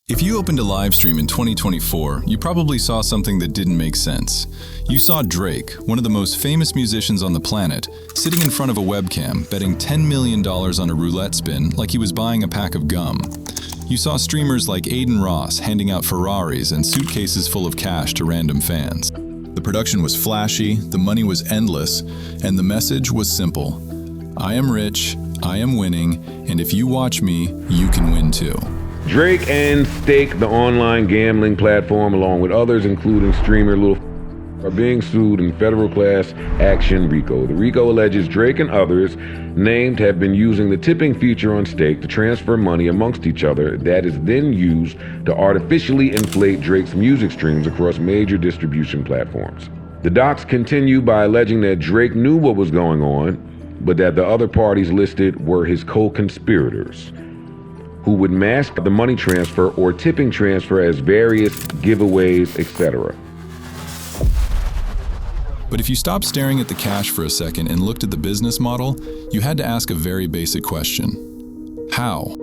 If you opened a live stream in 2024, you probably saw something that didn't make sense. You saw Drake, one of the most famous musicians on the planet, sitting in front of a webcam, betting $10 million on a roulette spin like he was buying a pack of gum. You saw streamers like Adin Ross handing out Ferraris and suitcases full of cash to random fans. The production was flashy, the money was endless, and the message was simple. I am rich, I am winning, and if you watch me, you can win too. Drake and Stake, the online gambling platform, along with others, including streamer Lil, are being sued in federal class action RICO. The RICO alleges Drake and others named have been using the tipping feature on Stake to transfer money amongst each other that is then used to artificially inflate Drake's music streams across major distribution platforms. The docs continue by alleging that Drake knew what was going on, but that the other parties listed were his co-conspirators, who would mask the money transfer or tipping transfer as various giveaways, etc. But if you stopped staring at the cash for a second and looked at the business model, you had to ask a very basic question. How?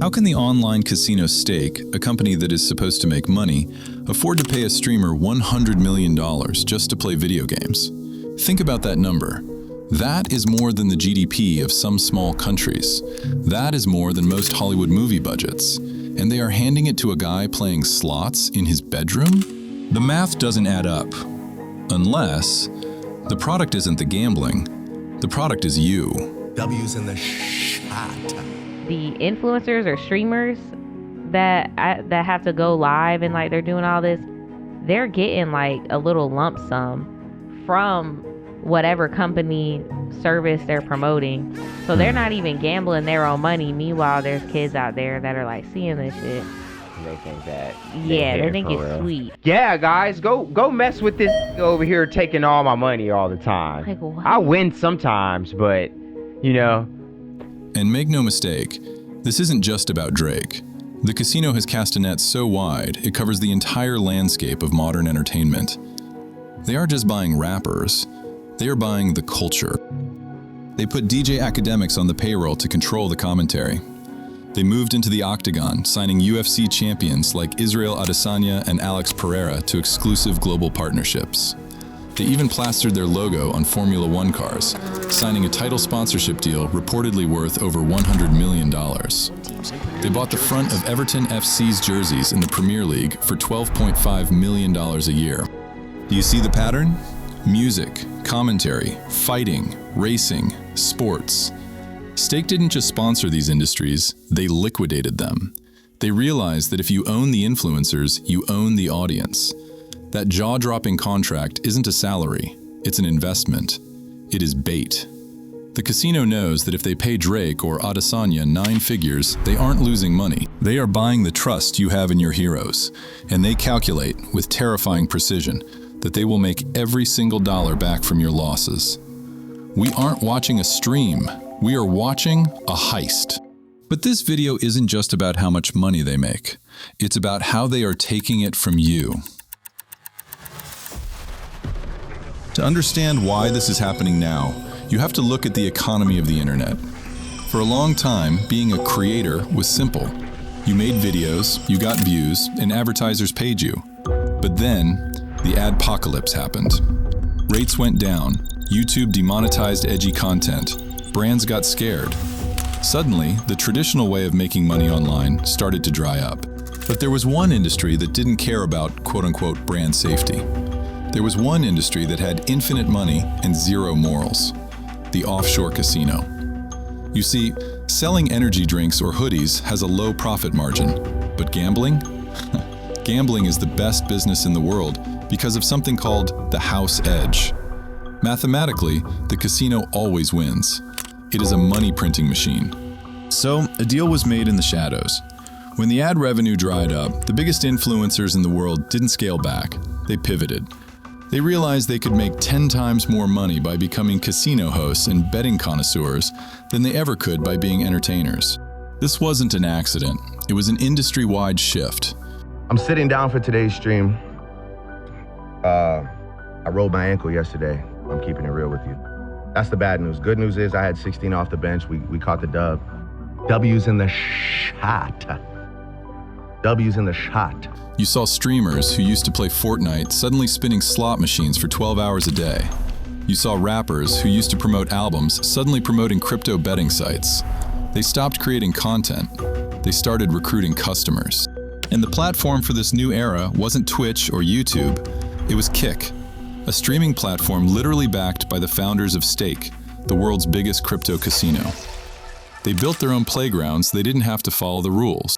How can the online casino Stake, a company that is supposed to make money, afford to pay a streamer $100 million just to play video games? Think about that number. That is more than the GDP of some small countries. That is more than most Hollywood movie budgets. And they are handing it to a guy playing slots in his bedroom? The math doesn't add up. Unless the product isn't the gambling, the product is you. W's in the shot. The influencers or streamers that have to go live and like they're doing all this, they're getting like a little lump sum from whatever company service they're promoting. So they're not even gambling their own money. Meanwhile, there's kids out there that are like seeing this shit. They think that. They think it's sweet. Yeah, guys, go mess with this over here taking all my money all the time. Like, what? I win sometimes, but you know. And make no mistake, this isn't just about Drake. The casino has cast a net so wide, it covers the entire landscape of modern entertainment. They aren't just buying rappers. They are buying the culture. They put DJ academics on the payroll to control the commentary. They moved into the octagon, signing UFC champions like Israel Adesanya and Alex Pereira to exclusive global partnerships. They even plastered their logo on Formula One cars, signing a title sponsorship deal reportedly worth over $100 million. They bought the front of Everton FC's jerseys in the Premier League for $12.5 million a year. Do you see the pattern? Music, commentary, fighting, racing, sports. Stake didn't just sponsor these industries, they liquidated them. They realized that if you own the influencers, you own the audience. That jaw-dropping contract isn't a salary, it's an investment. It is bait. The casino knows that if they pay Drake or Adesanya 9 figures, they aren't losing money. They are buying the trust you have in your heroes, and they calculate, with terrifying precision, that they will make every single dollar back from your losses. We aren't watching a stream, we are watching a heist. But this video isn't just about how much money they make. It's about how they are taking it from you. To understand why this is happening now, you have to look at the economy of the internet. For a long time, being a creator was simple. You made videos, you got views, and advertisers paid you. But then, the adpocalypse happened. Rates went down, YouTube demonetized edgy content, brands got scared. Suddenly, the traditional way of making money online started to dry up. But there was one industry that didn't care about quote-unquote brand safety. There was one industry that had infinite money and zero morals: the offshore casino. You see, selling energy drinks or hoodies has a low profit margin, but gambling? Gambling is the best business in the world because of something called the house edge. Mathematically, the casino always wins. It is a money printing machine. So, a deal was made in the shadows. When the ad revenue dried up, the biggest influencers in the world didn't scale back. They pivoted. They realized they could make 10 times more money by becoming casino hosts and betting connoisseurs than they ever could by being entertainers. This wasn't an accident. It was an industry-wide shift. I'm sitting down for today's stream. I rolled my ankle yesterday. I'm keeping it real with you. That's the bad news. Good news is I had 16 off the bench. We caught the dub. W's in the shot. W's in the shot. You saw streamers who used to play Fortnite suddenly spinning slot machines for 12 hours a day. You saw rappers who used to promote albums suddenly promoting crypto betting sites. They stopped creating content. They started recruiting customers. And the platform for this new era wasn't Twitch or YouTube. It was Kick, a streaming platform literally backed by the founders of Stake, the world's biggest crypto casino. They built their own playgrounds. They didn't have to follow the rules.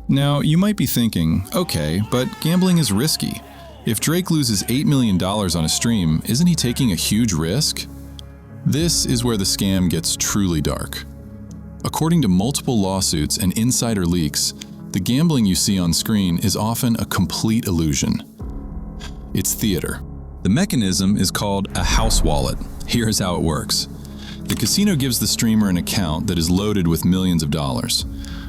Now, you might be thinking, okay, but gambling is risky. If Drake loses $8 million on a stream, isn't he taking a huge risk? This is where the scam gets truly dark. According to multiple lawsuits and insider leaks, the gambling you see on screen is often a complete illusion. It's theater. The mechanism is called a house wallet. Here's how it works. The casino gives the streamer an account that is loaded with millions of dollars.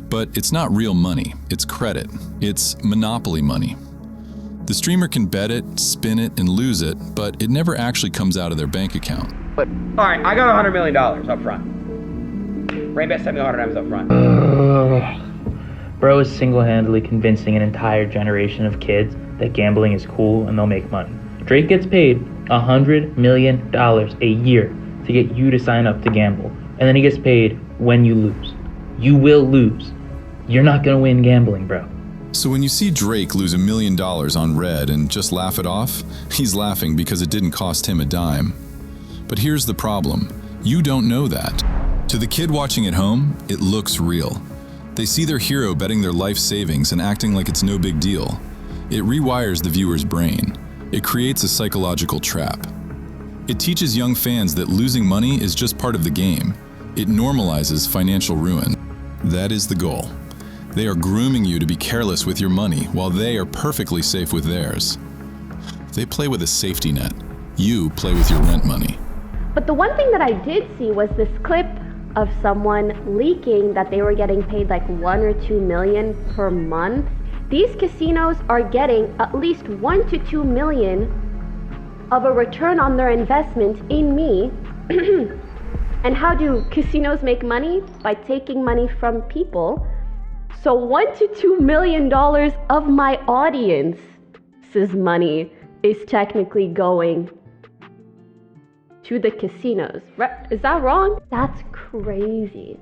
But it's not real money, it's credit. It's monopoly money. The streamer can bet it, spin it, and lose it, but it never actually comes out of their bank account. But all right, I got $100 million up front. Rainbet sent me $100 up front. Bro is single-handedly convincing an entire generation of kids that gambling is cool and they'll make money. Drake gets paid $100 million a year to get you to sign up to gamble, and then he gets paid when you lose. You will lose. You're not gonna win gambling, bro. So when you see Drake lose $1 million on Red and just laugh it off, he's laughing because it didn't cost him a dime. But here's the problem. You don't know that. To the kid watching at home, it looks real. They see their hero betting their life savings and acting like it's no big deal. It rewires the viewer's brain. It creates a psychological trap. It teaches young fans that losing money is just part of the game. It normalizes financial ruin. That is the goal. They are grooming you to be careless with your money while they are perfectly safe with theirs. They play with a safety net. You play with your rent money. But the one thing that I did see was this clip of someone leaking that they were getting paid like 1 or 2 million per month. These casinos are getting at least 1 to 2 million of a return on their investment in me. And how do casinos make money? By taking money from people. So $1 to $2 million of my audience's money is technically going to the casinos. Is that wrong? That's crazy.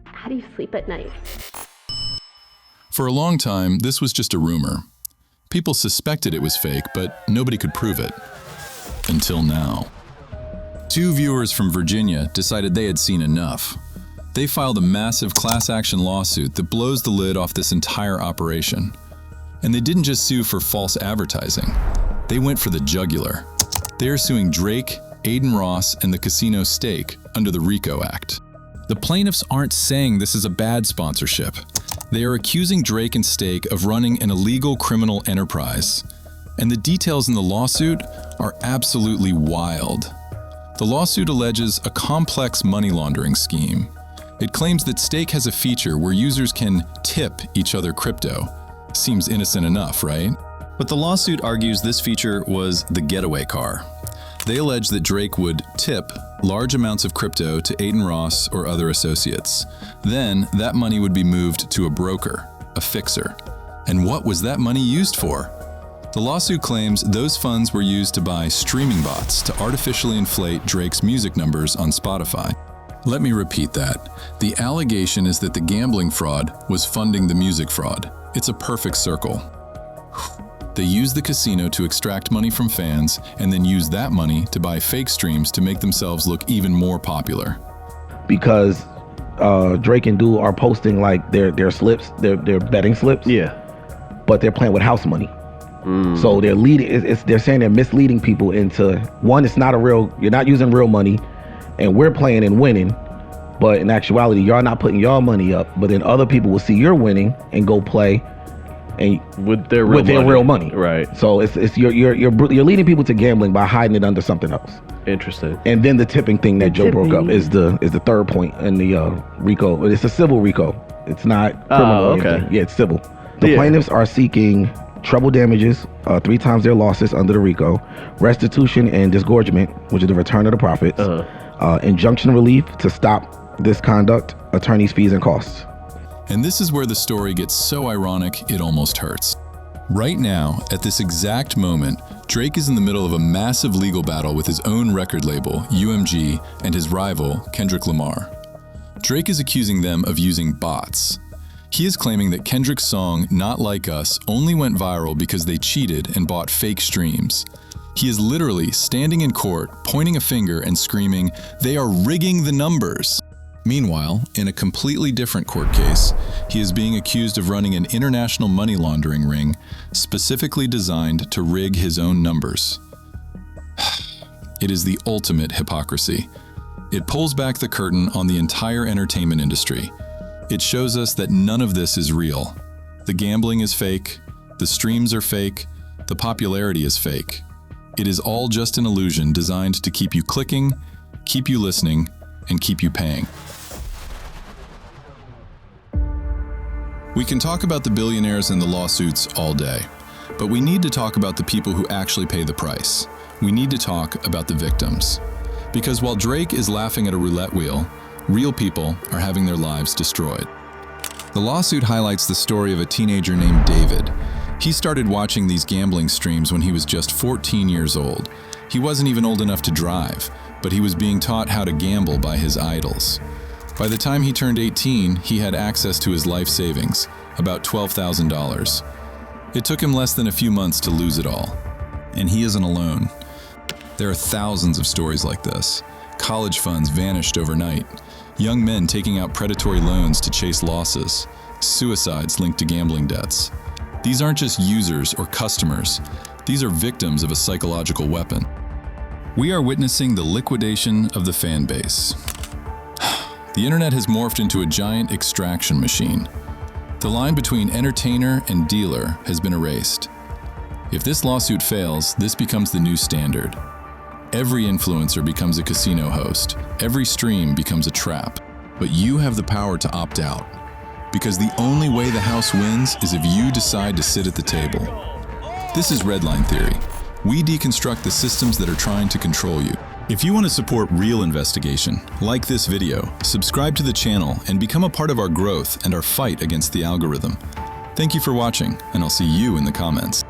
How do you sleep at night? For a long time, this was just a rumor. People suspected it was fake, but nobody could prove it. Until now. 2 viewers from Virginia decided they had seen enough. They filed a massive class action lawsuit that blows the lid off this entire operation. And they didn't just sue for false advertising. They went for the jugular. They are suing Drake, Adin Ross, and the casino Stake under the RICO Act. The plaintiffs aren't saying this is a bad sponsorship. They are accusing Drake and Stake of running an illegal criminal enterprise. And the details in the lawsuit are absolutely wild. The lawsuit alleges a complex money laundering scheme. It claims that Stake has a feature where users can tip each other crypto. Seems innocent enough, right? But the lawsuit argues this feature was the getaway car. They allege that Drake would tip large amounts of crypto to Adin Ross or other associates. Then that money would be moved to a broker, a fixer. And what was that money used for? The lawsuit claims those funds were used to buy streaming bots to artificially inflate Drake's music numbers on Spotify. Let me repeat that. The allegation is that the gambling fraud was funding the music fraud. It's a perfect circle. They use the casino to extract money from fans and then use that money to buy fake streams to make themselves look even more popular. Because Drake and Dude are posting like their slips, their betting slips. Yeah. But they're playing with house money. So they're they're saying they're misleading people into, one, it's not you're not using real money, and we're playing and winning, but in actuality, y'all not putting y'all money up, but then other people will see you're winning and go play and with their real money. Right. So it's you're leading people to gambling by hiding it under something else. Interesting. And then the tipping thing that Joe broke up is the third point in the RICO. It's a civil RICO. It's not criminal. Oh, okay. Yeah, it's civil. The plaintiffs are seeking treble damages, 3 times their losses under the RICO, restitution and disgorgement, which is the return of the profits, injunction relief to stop this conduct, attorney's fees and costs. And this is where the story gets so ironic it almost hurts. Right now, at this exact moment, Drake is in the middle of a massive legal battle with his own record label, UMG, and his rival, Kendrick Lamar. Drake is accusing them of using bots. He is claiming that Kendrick's song, Not Like Us, only went viral because they cheated and bought fake streams. He is literally standing in court, pointing a finger and screaming, "They are rigging the numbers." Meanwhile, in a completely different court case, he is being accused of running an international money laundering ring specifically designed to rig his own numbers. It is the ultimate hypocrisy. It pulls back the curtain on the entire entertainment industry. It shows us that none of this is real. The gambling is fake, the streams are fake, the popularity is fake. It is all just an illusion designed to keep you clicking, keep you listening, and keep you paying. We can talk about the billionaires and the lawsuits all day, but we need to talk about the people who actually pay the price. We need to talk about the victims. Because while Drake is laughing at a roulette wheel, real people are having their lives destroyed. The lawsuit highlights the story of a teenager named David. He started watching these gambling streams when he was just 14 years old. He wasn't even old enough to drive, but he was being taught how to gamble by his idols. By the time he turned 18, he had access to his life savings, about $12,000. It took him less than a few months to lose it all. And he isn't alone. There are thousands of stories like this. College funds vanished overnight. Young men taking out predatory loans to chase losses. Suicides linked to gambling debts. These aren't just users or customers. These are victims of a psychological weapon. We are witnessing the liquidation of the fan base. The internet has morphed into a giant extraction machine. The line between entertainer and dealer has been erased. If this lawsuit fails, this becomes the new standard. Every influencer becomes a casino host. Every stream becomes a trap. But you have the power to opt out. Because the only way the house wins is if you decide to sit at the table. This is Redline Theory. We deconstruct the systems that are trying to control you. If you want to support real investigation, like this video, subscribe to the channel and become a part of our growth and our fight against the algorithm. Thank you for watching, and I'll see you in the comments.